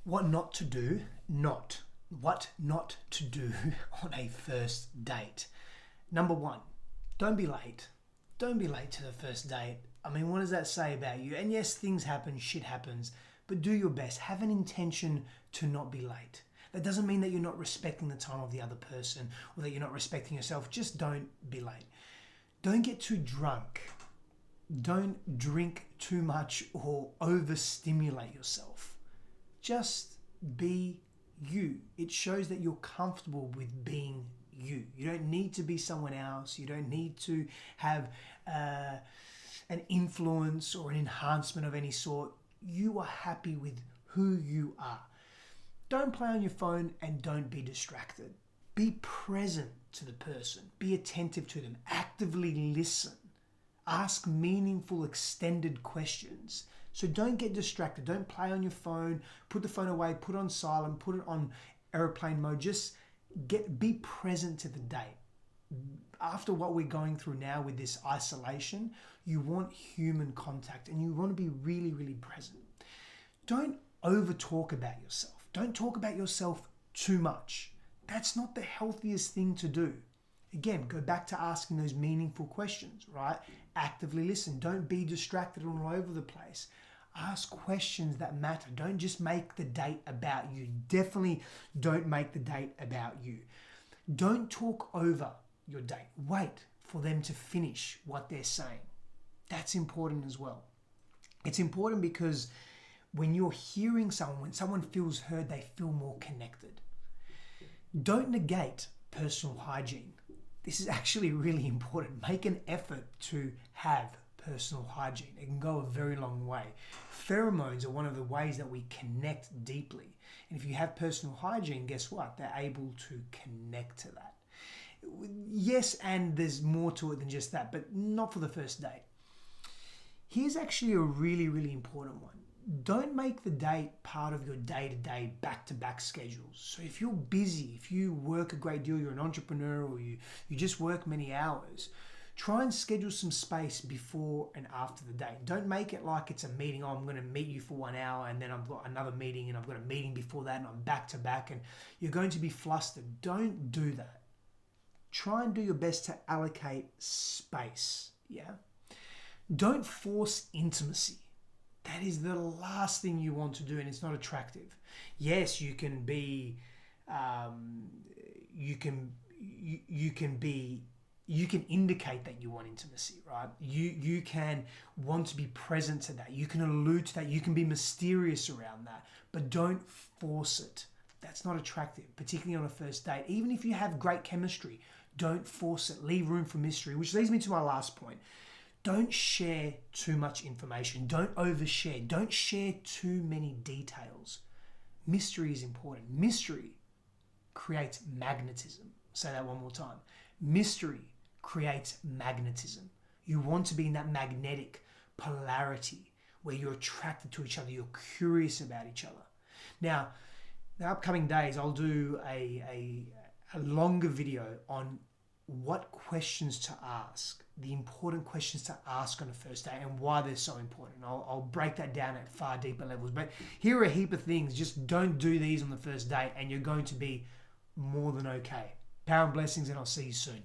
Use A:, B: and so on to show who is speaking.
A: What not to do, what not to do on a first date. Number one, don't be late. Don't be late to the first date. I mean, what does that say about you? And yes, things happen, shit happens, but do your best. Have an intention to not be late. That doesn't mean that you're not respecting the time of the other person or that you're not respecting yourself. Just don't be late. Don't get too drunk. Don't drink too much or overstimulate yourself. Just be you. It shows that you're comfortable with being you. You don't need to be someone else. You don't need to have an influence or an enhancement of any sort. You are happy with who you are. Don't play on your phone and don't be distracted. Be present to the person. Be attentive to them. Actively listen. Ask meaningful, extended questions. So don't get distracted. Don't play on your phone. Put the phone away. Put it on silent. Put it on airplane mode. Just be present to the date. After what we're going through now with this isolation, you want human contact and you want to be really, really present. Don't over talk about yourself. Don't talk about yourself too much. That's not the healthiest thing to do. Again, go back to asking those meaningful questions, right? Actively listen. Don't be distracted all over the place. Ask questions that matter. Don't just make the date about you. Definitely don't make the date about you. Don't talk over your date. Wait for them to finish what they're saying. That's important as well. It's important because when you're hearing someone, when someone feels heard, they feel more connected. Don't negate personal hygiene. This is actually really important. Make an effort to have personal hygiene. It can go a very long way. Pheromones are one of the ways that we connect deeply. And if you have personal hygiene, guess what? They're able to connect to that. Yes, and there's more to it than just that, but not for the first date. Here's actually a really, really important one. Don't make the date part of your day-to-day, back-to-back schedules. So if you're busy, if you work a great deal, you're an entrepreneur, or you just work many hours, try and schedule some space before and after the date. Don't make it like it's a meeting. Oh, I'm going to meet you for 1 hour and then I've got another meeting and I've got a meeting before that and I'm back-to-back and you're going to be flustered. Don't do that. Try and do your best to allocate space, yeah? Don't force intimacy. That is the last thing you want to do, and it's not attractive. Yes, you can be, you can indicate that you want intimacy, right? You can want to be present to that. You can allude to that. You can be mysterious around that, but don't force it. That's not attractive, particularly on a first date. Even if you have great chemistry, don't force it. Leave room for mystery, which leads me to my last point. Don't share too much information. Don't overshare. Don't share too many details. Mystery is important. Mystery creates magnetism. Say that one more time. Mystery creates magnetism. You want to be in that magnetic polarity where you're attracted to each other. You're curious about each other. Now, the upcoming days, I'll do a longer video on what questions to ask, the important questions to ask on a first date and why they're so important. I'll break that down at far deeper levels. But here are a heap of things. Just don't do these on the first date and you're going to be more than okay. Power and blessings, and I'll see you soon.